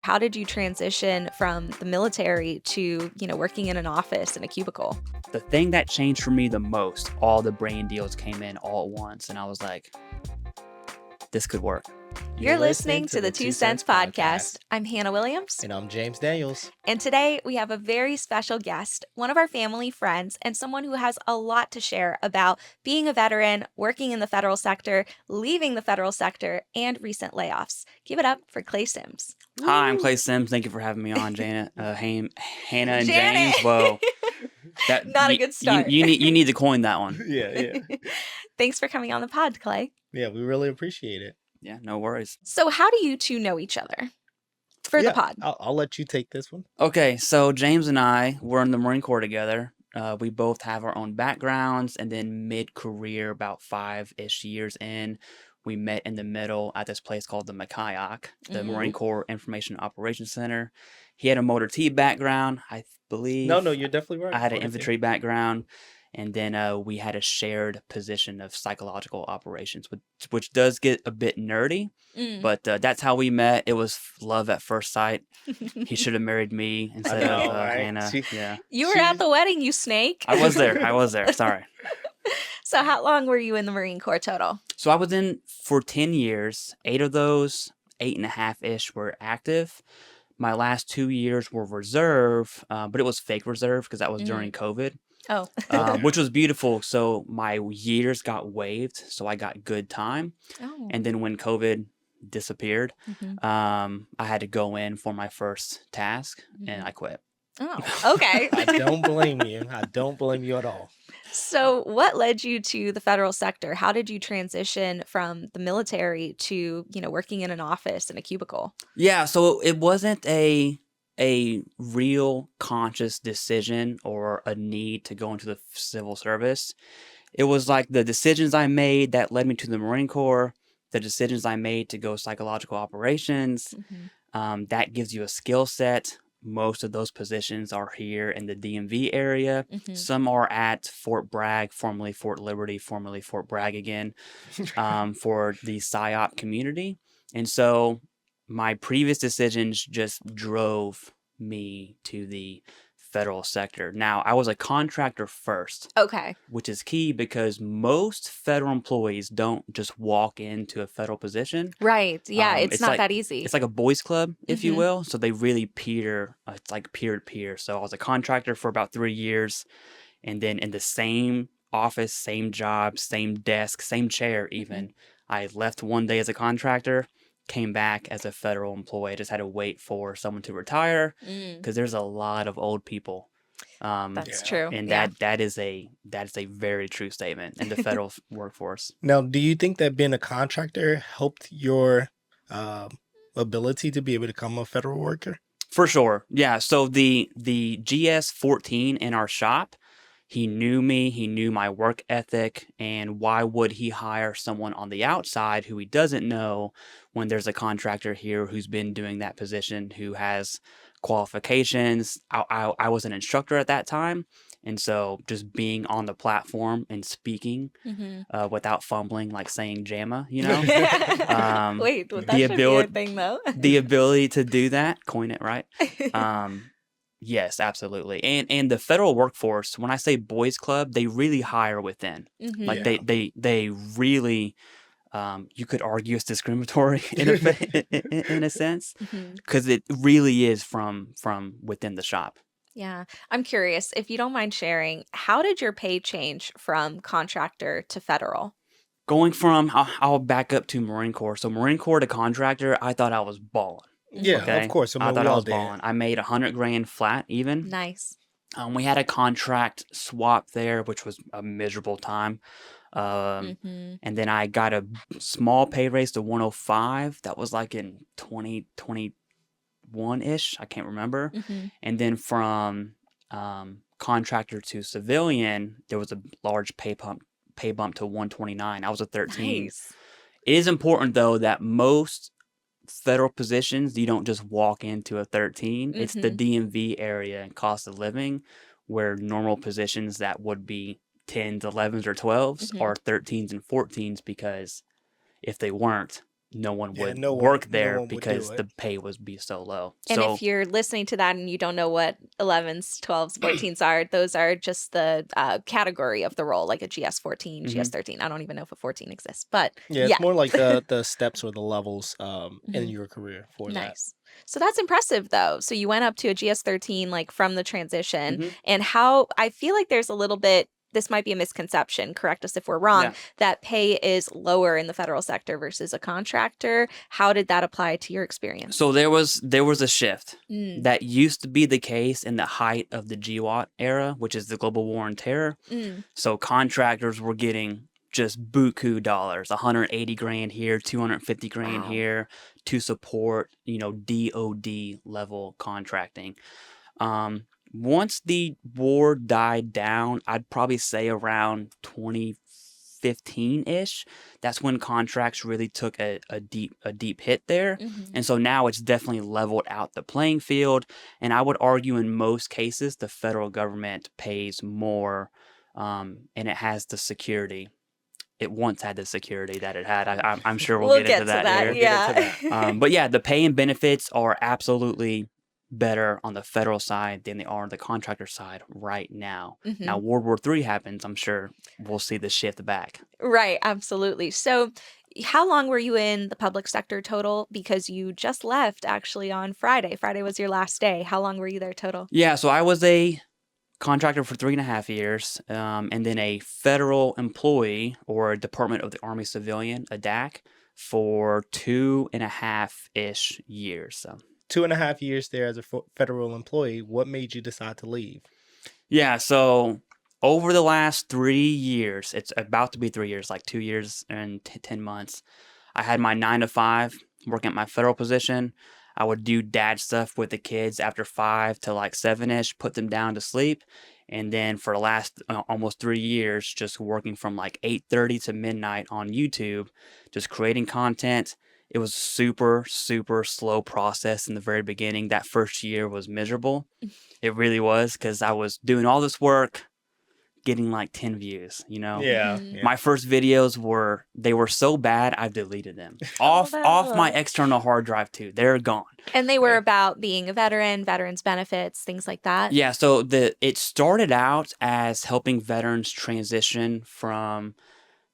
How did you transition from the military to, working in an office in a cubicle? The thing that changed for me the most, all the brand deals came in all at once, and I was like, this could work. You're listening to the Two Cents Podcast. I'm Hannah Williams. And I'm James Daniels. And today we have a very special guest, one of our family friends, and someone who has a lot to share about being a veteran, working in the federal sector, leaving the federal sector, and recent layoffs. Give it up for Clay Sims. Hi, I'm Clay Sims. Thank you for having me on, Hannah and Janet. James. Whoa, Not a good start. You need to coin that one. Yeah. Thanks for coming on the pod, Clay. Yeah, we really appreciate it. Yeah, no worries. So how do you two know each other for the pod? I'll let you take this one. Okay, so James and I were in the Marine Corps together. We both have our own backgrounds, and then mid-career, about 5-ish years in, we met in the middle at this place called the McKayak, the Marine Corps Information Operations Center. He had a motor T background, I believe. No, you're definitely right. I had an infantry background, and then we had a shared position of psychological operations, which does get a bit nerdy, but that's how we met. It was love at first sight. He should have married me instead of Hannah. You were at the wedding, you snake. I was there. Sorry. So how long were you in the Marine Corps total? So I was in for 10 years. 8 of those, 8.5-ish were active. My last 2 years were reserve, but it was fake reserve because that was during COVID. Oh. Which was beautiful. So my years got waived, so I got good time. Oh. And then when COVID disappeared, I had to go in for my first task, and I quit. Oh, okay. I don't blame you. I don't blame you at all. So what led you to the federal sector? How did you transition from the military to, working in an office in a cubicle? Yeah, so it wasn't a real conscious decision or a need to go into the civil service. It was like the decisions I made that led me to the Marine Corps, the decisions I made to go psychological operations. That gives you a skill set. Most of those positions are here in the DMV area. Some are at Fort Bragg, formerly Fort Liberty, formerly Fort Bragg again, for the PSYOP community. And so my previous decisions just drove me to the federal sector. Now, I was a contractor first. Okay. Which is key because most federal employees don't just walk into a federal position. Right. Yeah, it's not that easy. It's like a boys club, if you will. So they really it's like peer to peer. So I was a contractor for about 3 years, and then in the same office, same job, same desk, same chair even. I left one day as a contractor, came back as a federal employee. I just had to wait for someone to retire because there's a lot of old people. That's true. And that is a very true statement in the federal workforce. Now, do you think that being a contractor helped your ability to be able to become a federal worker? For sure. Yeah. So the GS-14 in our shop, he knew me, he knew my work ethic, and why would he hire someone on the outside who he doesn't know when there's a contractor here who's been doing that position, who has qualifications? I was an instructor at that time, and so just being on the platform and speaking without fumbling, like saying JAMA, Wait, that should be a thing, though. The ability to do that, coin it, right? Yes, absolutely. And the federal workforce, when I say boys club, they really hire within. Like they really, you could argue it's discriminatory in a sense, because it really is from within the shop. Yeah. I'm curious, if you don't mind sharing, how did your pay change from contractor to federal? Going from, I'll back up to Marine Corps. So Marine Corps to contractor, I thought I was balling. Yeah, of course. I thought I was balling. I made $100,000 flat even. Nice. We had a contract swap there, which was a miserable time. And then I got a small pay raise to 105. That was like in 2021-ish. I can't remember. And then from contractor to civilian, there was a large pay bump to 129. I was a 13. Nice. It is important, though, that most federal positions, you don't just walk into a 13. It's the DMV area and cost of living where normal positions that would be 10s, 11s, or 12s are 13s and 14s, because if they weren't, no one Yeah, would no work one there would do because it. the pay would be so low. And So if you're listening to that and you don't know what 11s, 12s, 14s are, those are just the category of the role, like a GS14, mhm. GS13. I don't even know if a 14 exists, but Yeah, yeah. it's more like the steps or the levels in Mhm. your career for that. Nice. So that's impressive though. So you went up to a GS13 like from the transition, Mhm. and how I feel like there's a little bit, this might be a misconception, correct us if we're wrong, Yeah. that pay is lower in the federal sector versus a contractor. How did that apply to your experience? So there was a shift. Mm, That used to be the case in the height of the GWAT era, which is the global war on terror. mm, So contractors were getting just buku dollars, 180 grand here, 250 grand wow. here to support, DOD level contracting. Once the war died down, I'd probably say around 2015-ish. That's when contracts really took a deep hit there. Hmm. And so now it's definitely leveled out the playing field. And I would argue in most cases, the federal government pays more, and it has the security. It once had the security that it had. I'm sure we'll We'll get into get to that that. We'll here. get into Yeah. that. But yeah, the pay and benefits are absolutely better on the federal side than they are on the contractor side right now. Now, Hmm. World War III happens, I'm sure we'll see the shift back. Right. Absolutely. So, how long were you in the public sector total? Because you just left actually on Friday. Friday was your last day. How long were you there total? Yeah, so I was a contractor for 3.5 years, and then a federal employee or a Department of the Army civilian, a DAC, for 2.5-ish years. So 2.5 years there as a federal employee. What made you decide to leave? yeah, so over the last 3 years, it's about to be 3 years, like 2 years and 10 months. I had my 9 to 5 working at my federal position. I would do dad stuff with the kids after 5 to like 7-ish, put them down to sleep. And then for the last almost 3 years, just working from like 8:30 to midnight on YouTube, just creating content. It was super, super slow process in the very beginning. That first year was miserable. It really was because I was doing all this work, getting like 10 views. Yeah, Hmm. yeah. My first videos were so bad I deleted them Oh, off my no. external hard drive too. They're gone. And they were about being a veteran, veterans benefits, things like that. Yeah, so it started out as helping veterans transition from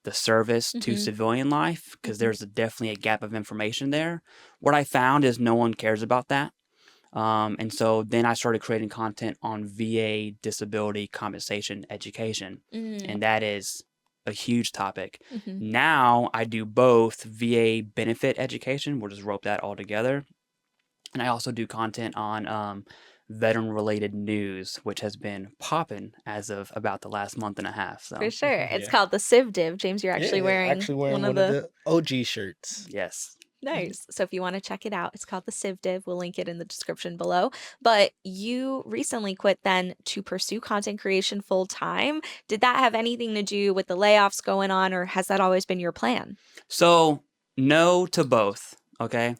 the service to Hmm. civilian life because Hmm. there's definitely a gap of information there. What I found is no one cares about that. And so then I started creating content on VA disability compensation education, Mm. and that is a huge topic. Hmm. Now I do both VA benefit education, we'll just rope that all together, and I also do content on veteran related news, which has been popping as of about the last month and a half. For So, sure. It's Yeah. called the Civ Div. James, you're Yeah, actually yeah. wearing Actually wearing one of one of the the OG shirts. yes. nice. So if you want to check it out, it's called the Civ Div. We'll link it in the description below. But you recently quit then to pursue content creation full time. Did that have anything to do with the layoffs going on, or has that always been your plan? So, no to both. Okay.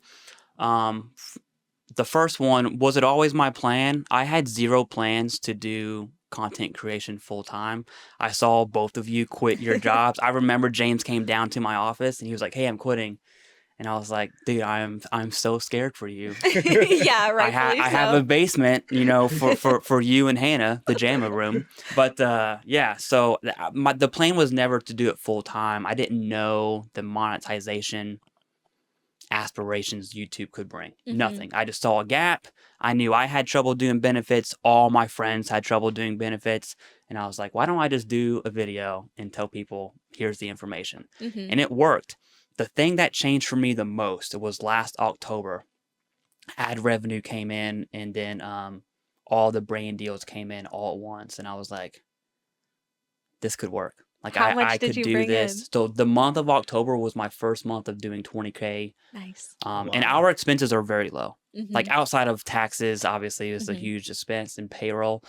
The first one, was it always my plan? I had zero plans to do content creation full time. I saw both of you quit your jobs. I remember James came down to my office and he was like, "Hey, I'm quitting." And I was like, "Dude, I'm so scared for you. Yeah, I rightfully have a so. basement, for you and Hannah, the JAMA room." But yeah, so the plan was never to do it full time. I didn't know the monetization aspirations YouTube could bring. Hmm. Nothing. I just saw a gap. I knew I had trouble doing benefits. All my friends had trouble doing benefits. And I was like, why don't I just do a video and tell people, here's the information? Hmm. And it worked. The thing that changed for me the most was last October. Ad revenue came in, and then all the brand deals came in all at once. And I was like, this could work. Like How I much did could you do bring in? this. So the month of October was my first month of doing 20K. Nice. And Wow. our expenses are very low. Like Hmm. outside of taxes, obviously, is a Hmm. huge expense, and payroll.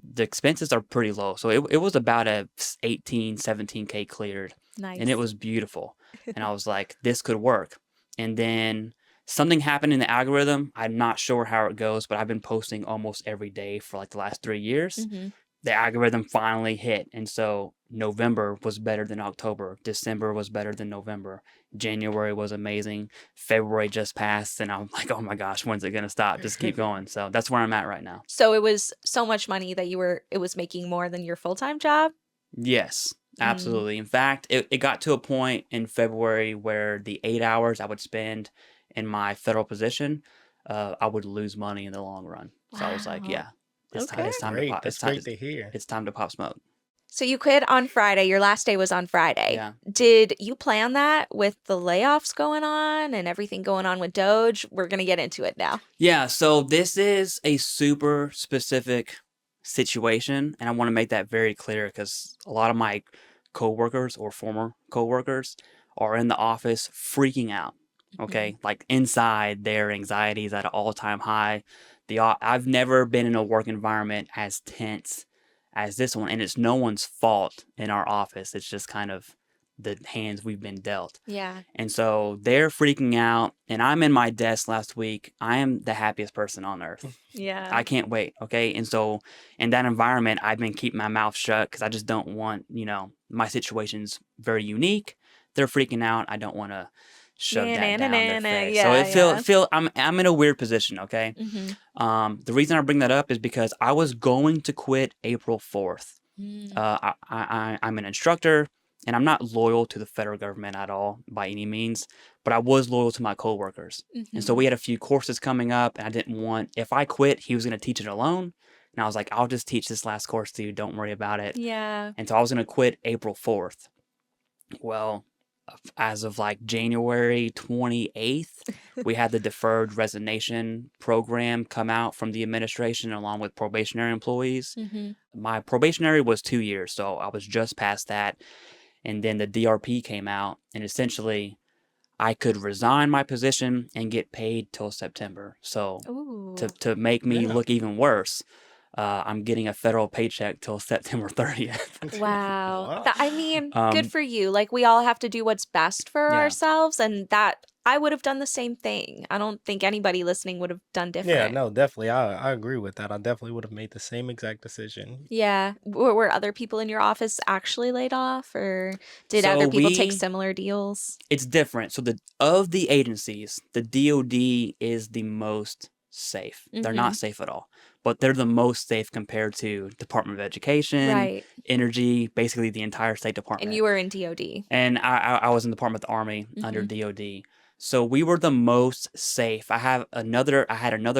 The expenses are pretty low. So it was about a 18, 17K cleared, and it Nice. was beautiful. And I was like, this could work. And then something happened in the algorithm. I'm not sure how it goes, but I've been posting almost every day for like the last 3 years. Hmm. The algorithm finally hit. And so November was better than October. December was better than November. January was amazing. February just passed, and I'm like, oh my gosh, when's it gonna stop? Just keep going. So that's where I'm at right now. So it was so much money that it was making more than your full-time job? Yes, absolutely. In fact, it got to a point in February where the 8 hours I would spend in my federal position, I would lose money in the long run. So I was like, Wow. yeah, Okay. it's time to Great. pop. That's great to hear. It's time to pop smoke. So you quit on Friday. Your last day was on Friday. Yeah. Did you plan that with the layoffs going on and everything going on with DOGE? We're going to get into it now. Yeah, so this is a super specific situation, and I want to make that very clear because a lot of my coworkers or former coworkers are in the office freaking out. Okay, like inside, their anxiety is at an all-time high. I've never been in a work environment as tense as this one, and it's no one's fault in our office. It's just kind of the hands we've been dealt. Yeah. And so they're freaking out, and I'm in my desk last week. I am the happiest person on earth. Yeah. I can't wait. Okay. And so in that environment, I've been keeping my mouth shut because I just don't want, my situation's very unique. They're freaking out. I don't want to shove that down their face. So I'm in a weird position. Okay. The reason I bring that up is because I was going to quit April 4th. I'm an instructor. And I'm not loyal to the federal government at all by any means, but I was loyal to my coworkers. And so we had a few courses coming up, and I didn't want, if I quit, he was going to teach it alone. And I was like, I'll just teach this last course to you. Don't worry about it. Yeah. And so I was going to quit April 4th. Well, as of like January 28th, we had the deferred resignation program come out from the administration along with probationary employees. My probationary was 2 years, so I was just past that. And then the DRP came out, and essentially I could resign my position and get paid till September. So to make me look even worse, I'm getting a federal paycheck till September 30th. Wow. Wow. I mean, good for you. Like, we all have to do what's best for ourselves, and that I would have done the same thing. I don't think anybody listening would have done Yeah, different. no, definitely. I agree with that. I definitely would have made the same exact decision. Yeah. Were other people in your office actually laid off, or did So other people take similar deals? It's different. So of the agencies, the DOD is the most safe. They're not safe at all, but they're the most safe compared to Department of Education, Right. Energy, basically the entire State Department. And you were in DOD. And I was in the Department of the Army under DOD. So we were the most safe. I had another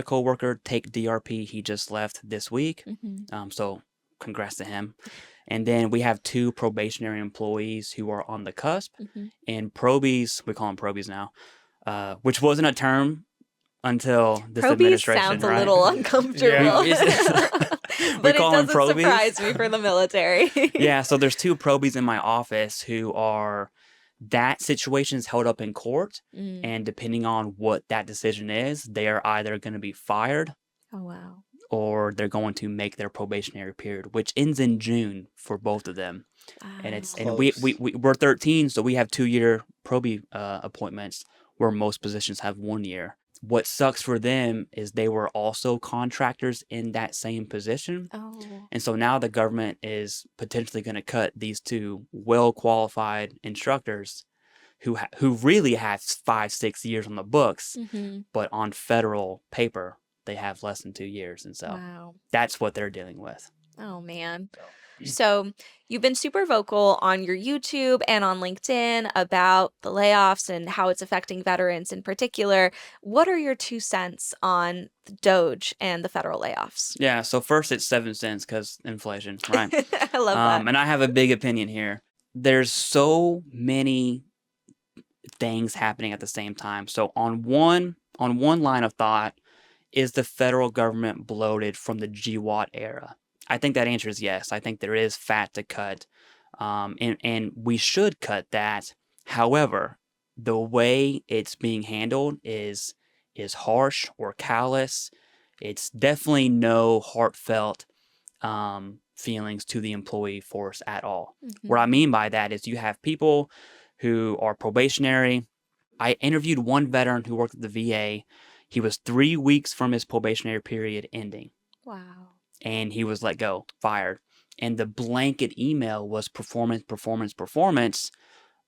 coworker take DRP. He just left this week. So congrats to him. And then we have 2 probationary employees who are on the cusp. And probies, we call them probies now, which wasn't a term until this Probies administration. sounds right? a little uncomfortable. But it call them doesn't probies. surprise me for the military. Yeah, so there's 2 probies in my office who are, that situation's held up in court, and depending on what that decision is, they are either going to be fired. Oh, wow. Or they're going to make their probationary period, which ends in June for both of them. And we're 13, so we have 2-year probie appointments where most positions have 1 year. What sucks for them is they were also contractors in that same position. Oh. And so now the government is potentially going to cut these 2 well-qualified instructors who really have 5-6 years on the books, but on federal paper, they have less than 2 years. And so that's what they're dealing with. Oh, man. So you've been super vocal on your YouTube and on LinkedIn about the layoffs and how it's affecting veterans in particular. What are your 2 cents on the DOGE and the federal layoffs? Yeah, so first it's 7 cents because inflation, right? I love that. And I have a big opinion here. There's so many things happening at the same time. So on one line of thought, is the federal government bloated from the GWAT era? I think that answer is yes. I think there is fat to cut, and we should cut that. However, the way it's being handled is harsh or callous. It's definitely no heartfelt feelings to the employee force at all. What I mean by that is you have people who are probationary. I interviewed one veteran who worked at the VA. He was 3 weeks from his probationary period ending. Wow. And he was let go, fired. and the blanket email was performance, performance, performance.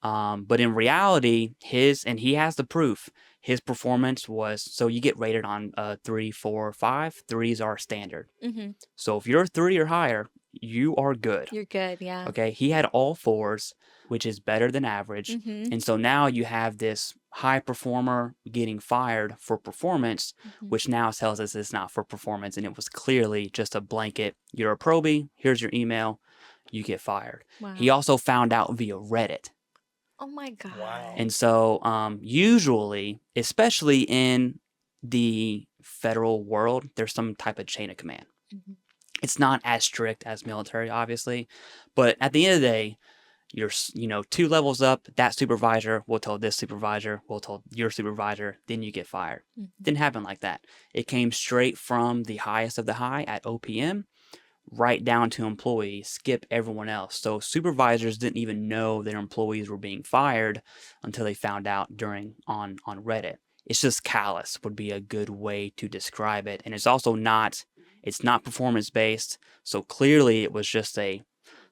But in reality, and he has the proof, his performance was, so you get rated on 3, 4, 5. Threes are standard. Mhm. So if you're 3 or higher, you are good. You're good, yeah. Okay, he had all 4s, which is better than average. Mhm. And so now you have this high performer getting fired for performance, Mhm. which now tells us it's not for performance. And it was clearly just a blanket, you're a probie, here's your email, you get fired. He Wow. also found out via Reddit. Oh my Wow. And god. so usually, especially in the federal world, there's some type of chain of command. Mhm. It's not as strict as military, obviously, but at the end of the day, you're 2 levels up. That supervisor will tell this supervisor, will tell your supervisor, then you get fired. Mhm. Didn't happen like that. It came straight from the highest of the high at OPM, right down to employees, skip everyone else. So supervisors didn't even know their employees were being fired until they found out on Reddit. It's just callous would be a good way to describe it. And it's not performance based. So clearly it was just a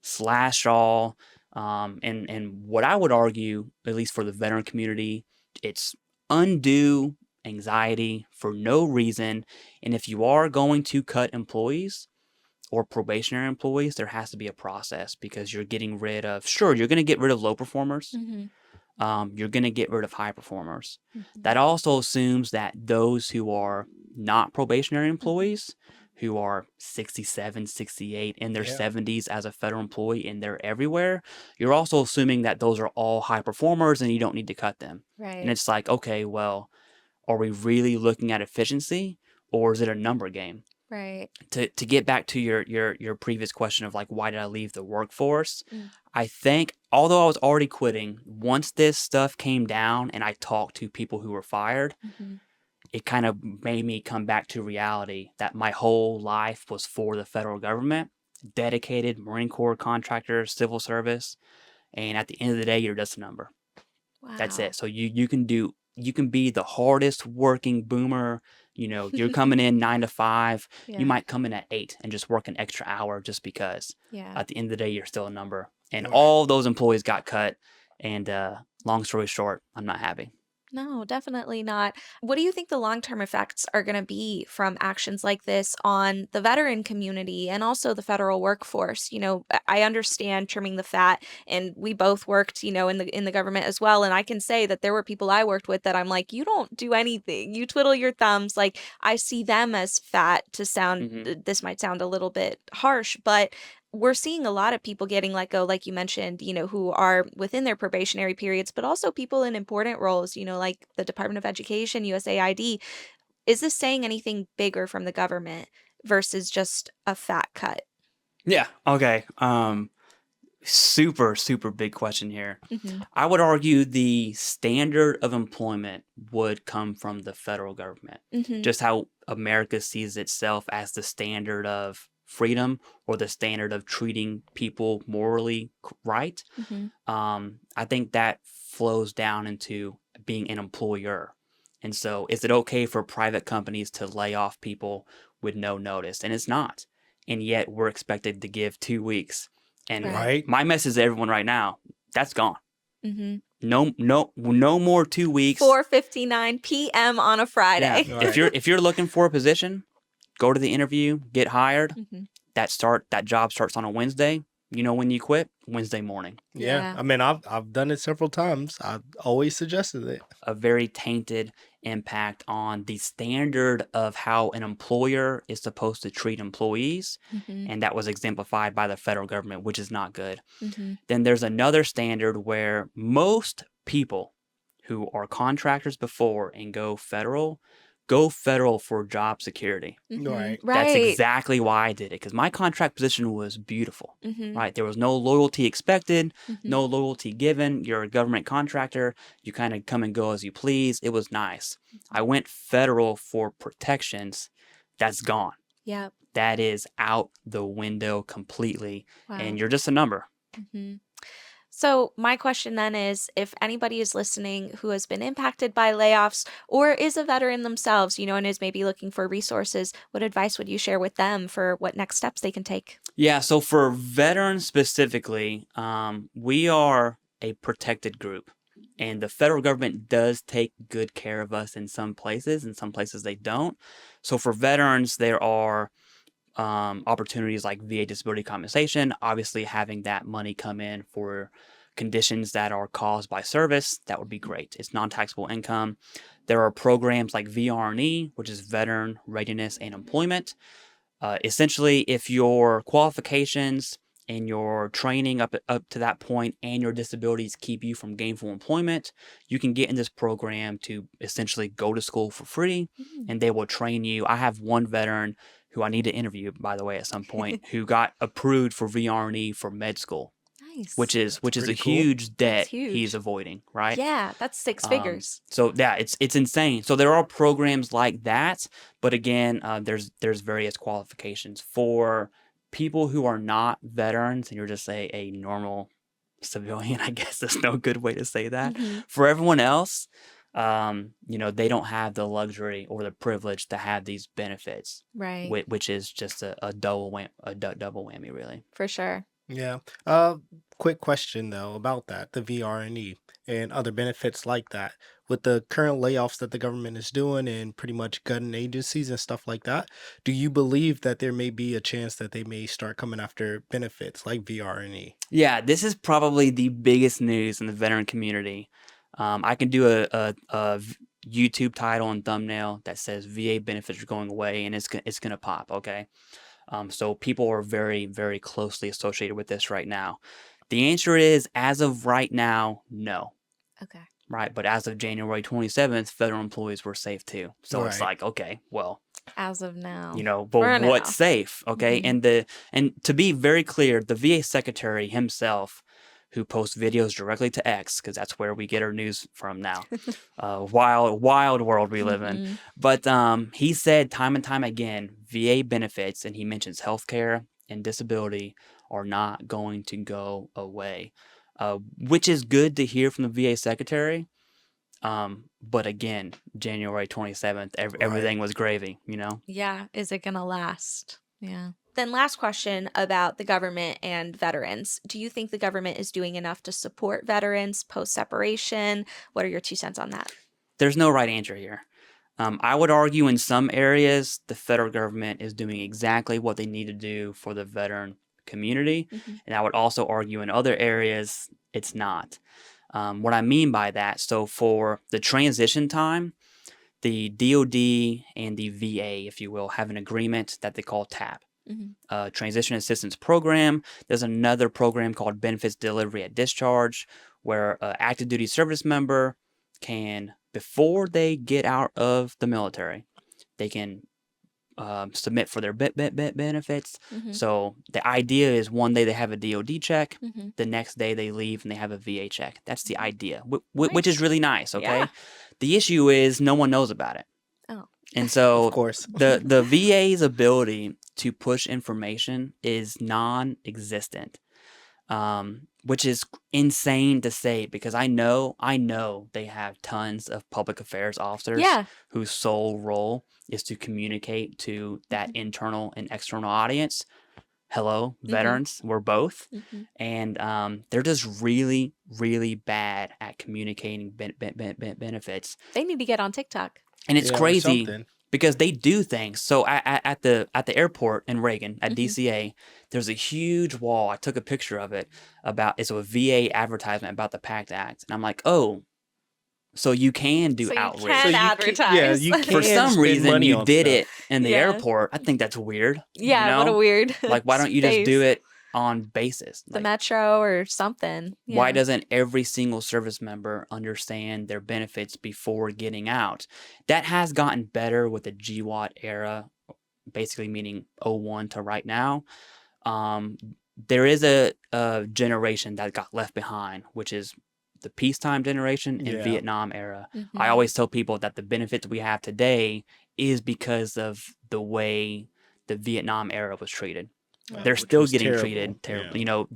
slash all. And what I would argue, at least for the veteran community, it's undue anxiety for no reason. And if you are going to cut employees or probationary employees, there has to be a process because you're getting rid of, sure, you're going to get rid of low performers. Mhm. You're going to get rid of high performers. Mhm. That also assumes that those who are not probationary Mhm. employees, who are 67, 68, in their Yeah. 70s as a federal employee and they're everywhere, you're also assuming that those are all high performers and you don't need to cut them. And Right. it's like, okay, well, are we really looking at efficiency or is it a number game? Right. To get back to your previous question of like why did I leave the workforce? Mm. I think although I was already quitting, once this stuff came down and I talked to people who were fired, Mhm. it kind of made me come back to reality that my whole life was for the federal government, dedicated Marine Corps contractor, civil service, and at the end of the day, you're just a number. That's Wow. it. So you can be the hardest working boomer. You're coming in 9 to 5. You Yeah. might come in at 8 and just work an extra hour just because. Yeah. At the end of the day, you're still a number. And Right. all those employees got cut. And long story short, I'm not happy. No, definitely not. What do you think the long-term effects are going to be from actions like this on the veteran community and also the federal workforce? I understand trimming the fat, and we both worked, in the government as well. And I can say that there were people I worked with that I'm like, you don't do anything. You twiddle your thumbs. Like I see them as fat. Hmm. This might sound a little bit harsh, but we're seeing a lot of people getting let go, like you mentioned, who are within their probationary periods, but also people in important roles, like the Department of Education, USAID. Is this saying anything bigger from the government versus just a fat cut? Yeah. Okay. Super, super big question here. Hmm. I would argue the standard of employment would come from the federal government. Hmm. Just how America sees itself as the standard of freedom or the standard of treating people morally right. Hmm. I think that flows down into being an employer. And so, is it okay for private companies to lay off people with no notice? And it's not. And yet, we're expected to give 2 weeks. And Right. Right. my message to everyone right now, that's gone. Hmm. No, no, no more 2 weeks. 4:59 p.m. on a Yeah. Friday. Right. If you're looking for a position, go to the interview, get hired. Hmm. That job starts on a Wednesday. You know when you quit? Wednesday morning. Yeah. Yeah. I mean, I've done it several times. I've always suggested it. A very tainted impact on the standard of how an employer is supposed to treat employees. Hmm. And that was exemplified by the federal government, which is not good. Hmm. Then there's another standard where most people who are contractors before and go federal for job security. Right. That's Right. exactly why I did it, because my contract position was beautiful, Hmm. right? There was no loyalty expected, Hmm. no loyalty given. You're a government contractor. You kind of come and go as you please. It was nice. I went federal for protections. That's gone. Yep. That is out the window completely. Wow. And you're just a number. Hmm. So, my question then is if anybody is listening who has been impacted by layoffs or is a veteran themselves, and is maybe looking for resources, what advice would you share with them for what next steps they can take? Yeah, so for veterans specifically, we are a protected group, and the federal government does take good care of us in some places. In some places, they don't. So for veterans, there are opportunities like VA disability compensation, obviously having that money come in for conditions that are caused by service, that would be great. It's non-taxable income. There are programs like VRE, which is Veteran Readiness and Employment. Essentially, if your qualifications and your training up to that point and your disabilities keep you from gainful employment, you can get in this program to essentially go to school for free, Mm. and they will train you. I have one veteran who I need to interview, by the way, at some point, who got approved for VRE for med school, which Nice. is That's which is a pretty cool. huge That's debt he's huge. avoiding, right? Yeah, that's six figures. So yeah, it's insane. So there are programs like that, but again, there's various qualifications for people who are not veterans, and you're just a normal civilian. I guess there's no good way to say that. Mhm. For everyone else, they don't have the luxury or the privilege to have these benefits, Right. which is just a double whammy, really. For sure. Yeah. Quick question though about that, the VRNE and other benefits like that. With the current layoffs that the government is doing and pretty much gutting agencies and stuff like that, do you believe that there may be a chance that they may start coming after benefits like VRNE? Yeah, this is probably the biggest news in the veteran community. I can do a YouTube title and thumbnail that says VA benefits are going away, and it's gonna pop. Okay, so people are very very closely associated with this right now. The answer is, as of right now, no. Okay. Right, but as of January 27th, federal employees were safe too. So it's Right. like, okay, well, As of now. but For what's now. safe? Okay, Mhm. and to be very clear, the VA secretary himself, who posts videos directly to X, because that's where we get our news from now. Wild world we live in. Mhm. But he said time and time again, VA benefits, and he mentions healthcare and disability are not going to go away, which is good to hear from the VA secretary. But again, January 27th, Right. everything was gravy. Yeah, is it gonna last? Yeah. Then last question about the government and veterans. Do you think the government is doing enough to support veterans post-separation? What are your 2 cents on that? There's no right answer here. I would argue in some areas, the federal government is doing exactly what they need to do for the veteran community. Mhm. And I would also argue in other areas, it's not. What I mean by that, so for the transition time, the DOD and the VA, if you will, have an agreement that they call TAP, Mhm. Transition Assistance Program. There's another program called Benefits Delivery at Discharge, where an active duty service member can, before they get out of the military, they can submit for their benefits. Mhm. So the idea is one day they have a DOD check, Mhm. the next day they leave and they have a VA check. That's the Mhm. idea, which is Nice. really nice. Yeah. Okay, the issue is no one knows about it, Oh. and Of so course. the VA's ability to push information is non-existent, which is insane to say because I know they have tons of public affairs officers Yeah. whose sole role is to communicate to that Mhm. internal and external audience. Hello, Mhm. veterans, we're both. Mhm. And they're just really, really bad at communicating benefits. They need to get on TikTok. And it's Yeah, or crazy something. because they do things. So at the airport in Reagan at Mhm. DCA, there's a huge wall. I took a picture of it it's a VA advertisement about the PACT Act, and I'm like, oh, so you can do So you So can outreach. you can, yeah, advertise. you For can some spend reason, money you on did stuff. it in the Yeah. airport. I think that's weird. Yeah, what a weird Like why don't you just do space. it on basis? The Like metro or something. why Yeah. doesn't every single service member understand their benefits before getting out? That has gotten better with the GWAT era, basically meaning '01 to right now. Um, there is a generation that got left behind, which is the peacetime generation and Yeah. Vietnam era. I Mhm. always tell people that the benefits we have today is because of the way the Vietnam era was treated. They're which still was getting terrible. treated terrible. Yeah. You know,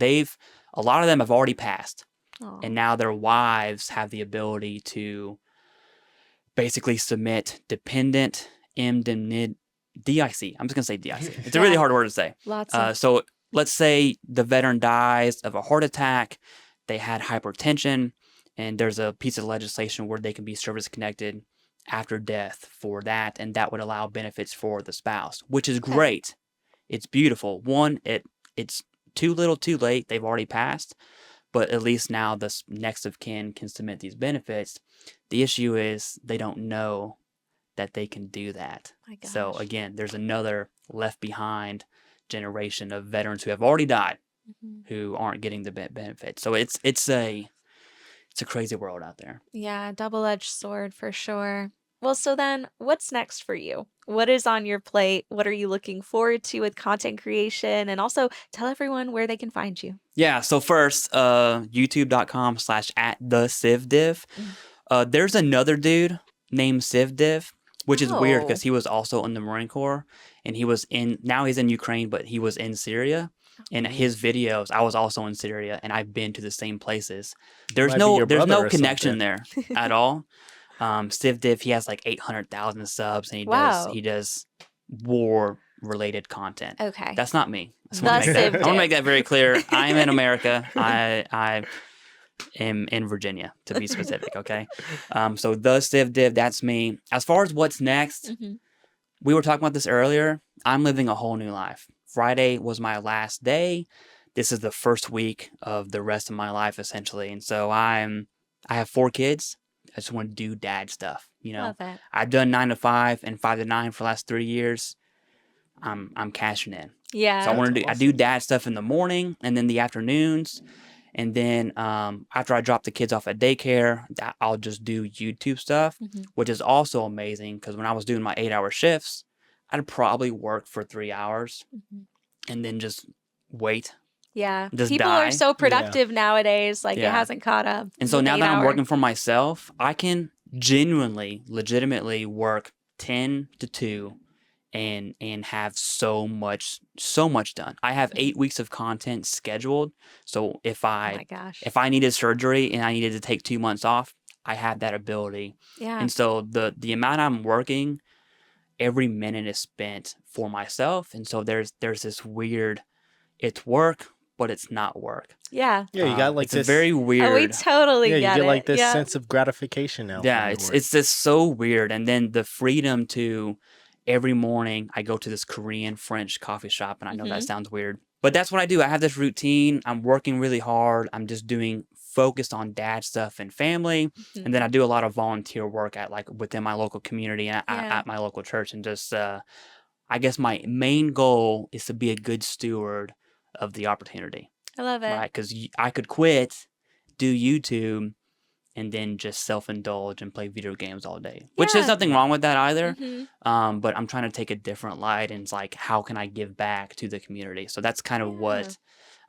a lot of them have already passed, Oh, and now their wives have the ability to basically submit dependent indemnity. DIC. I'm just gonna say DIC. It's a really yeah. hard word to say. Lots of. So let's say the veteran dies of a heart attack, they had hypertension, and there's a piece of legislation where they can be service connected after death for that, and that would allow benefits for the spouse, which is Okay. great. It's beautiful. One, it's too little, too late. They've already passed, but at least now the next of kin can submit these benefits. The issue is they don't know that they can do that. My So gosh. again, there's another left behind generation of veterans who have already died Mhm. who aren't getting the benefits. So it's a crazy world out there. Yeah, double-edged sword for sure. Well, so then what's next for you? What is on your plate? What are you looking forward to with content creation? And also tell everyone where they can find you. Yeah. So first, youtube.com/@thecivdiv. Mm. There's another dude named Civdiv, which is weird Oh, because he was also in the Marine Corps and now he's in Ukraine, but he was in Syria. And his videos, I was also in Syria, and I've been to the same places. There's Might be your there's brother no or connection something. there at all. Civdiv, he has like 800,000 subs, and wow. he does war related content. Okay. That's not me. I The want to Civ make Div. that very clear. I am in America. I am in Virginia, to be specific. Okay. So the Civ Div, that's me. As far as what's next, Mhm. we were talking about this earlier. I'm living a whole new life. Friday was my last day. This is the first week of the rest of my life, essentially. And so I have 4 kids. I just want to do dad stuff. You know, Love it. I've done 9 to 5 and 5 to 9 for the last 3 years. I'm cashing in. So I Yeah. want to That's I do awesome. dad stuff in the morning and then the afternoons. And then after I drop the kids off at daycare, I'll just do YouTube stuff, Mhm. which is also amazing because when I was doing my 8-hour shifts, I'd probably work for 3 hours Mhm. and then just wait, Yeah. just People are die. so Yeah. productive nowadays. Like it Yeah. hasn't caught up And so with now eight that I'm hour. working for myself, I can genuinely, legitimately work 10 to 2 and have so much done. I have 8 weeks of content scheduled. So Oh my gosh. if I needed surgery and I needed to take 2 months off, I have that ability. Yeah. And so the amount I'm working, every minute is spent for myself. And so there's this weird, it's work, but it's not work. Yeah. Yeah, you got like It's a this. very Oh, we weird. totally Yeah, you get get like it. this Yeah. sense of gratification now Yeah, from your it's work. just so weird. And then the freedom to every morning I go to this Korean French coffee shop, and I know that Mhm. sounds weird, but that's what I do. I have this routine. I'm working really hard. I'm just doing focused on dad stuff and family, Mhm. and then I do a lot of volunteer work at like within my local community and Yeah. at my local church. And just I guess my main goal is to be a good steward of the opportunity, I love it. right? Because I could quit, do YouTube, and then just self-indulge and play video games all day, which there's Yeah. nothing wrong with that either. Mhm. But I'm trying to take a different light, and it's like, how can I give back to the community? So that's kind of Yeah. what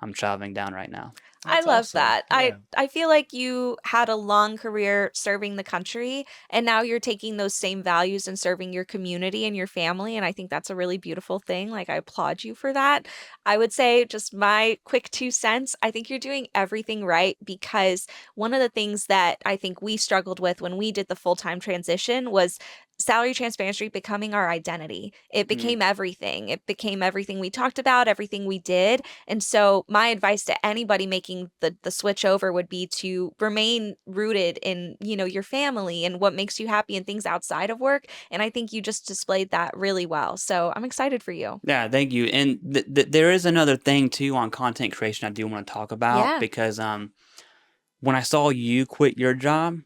I'm traveling down right now. I That's love awesome. that. Yeah. I feel like you had a long career serving the country, and now you're taking those same values and serving your community and your family, and I think that's a really beautiful thing. Like I applaud you for that. I would say just my quick 2 cents, I think you're doing everything right because one of the things that I think we struggled with when we did the full-time transition was salary transparency becoming our identity. It Mm. became everything. It became everything we talked about, everything we did. And so my advice to anybody making the switch over would be to remain rooted in, your family and what makes you happy and things outside of work. And I think you just displayed that really well. So I'm excited for you. Yeah, thank you. And there is another thing too on content creation I do want to talk about, Yeah. because when I saw you quit your job,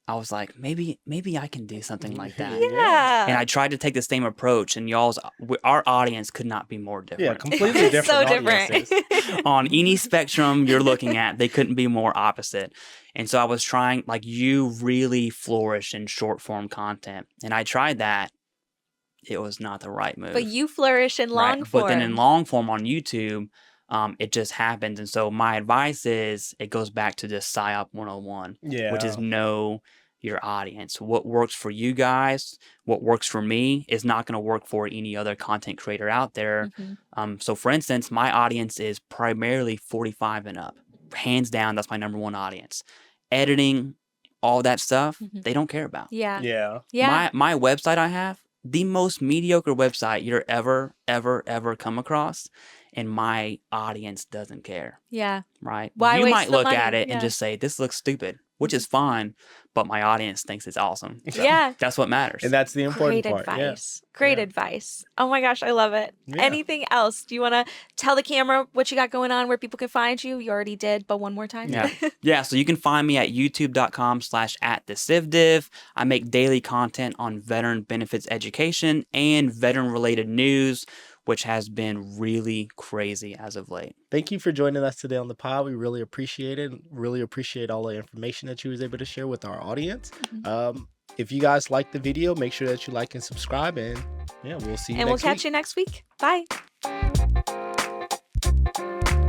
I was like, maybe I can do something like that. Yeah. And I Yeah. tried to take the same approach, and our audience could not be more Yeah, different. completely It's so different different. audiences. On any spectrum you're looking at, they couldn't be more opposite. And so I was trying, like, you really flourish in short form content, and I tried that. It was not the right But move, you flourish in right? long But then in form. long form on YouTube, it just happens. And so my advice is, it goes back to this PSYOP 101, which is Yeah. know your audience. What works for you guys, what works for me is not going to work for any other content creator out there. So for instance, my audience is primarily 45 and up. Hands down, that's my number one audience. Editing, all that stuff, they don't care about. Yeah. Yeah. Yeah. My website I have, the most mediocre website you're ever come across, and my audience doesn't care, Yeah. right? Why You waste might the look money? at it and Yeah. just say, this looks stupid, which is fine, but my audience thinks it's awesome. So Yeah. that's what matters. And that's the important Great part. Yeah. advice. Great Yeah. advice. Oh my gosh, I love it. Yeah. Anything else? Do you want to tell the camera what you got going on, where people can find you? You already did, but one more time. Yeah. Yeah. So you can find me at youtube.com/@thecivdiv. I make daily content on veteran benefits education and veteran related news, which has been really crazy as of late. Thank you for joining us today on the pod. We really appreciate it. Really appreciate all the information that you was able to share with our audience. If you guys like the video, make sure that you like and subscribe, and yeah, we'll see you And next we'll week. catch you next week. Bye.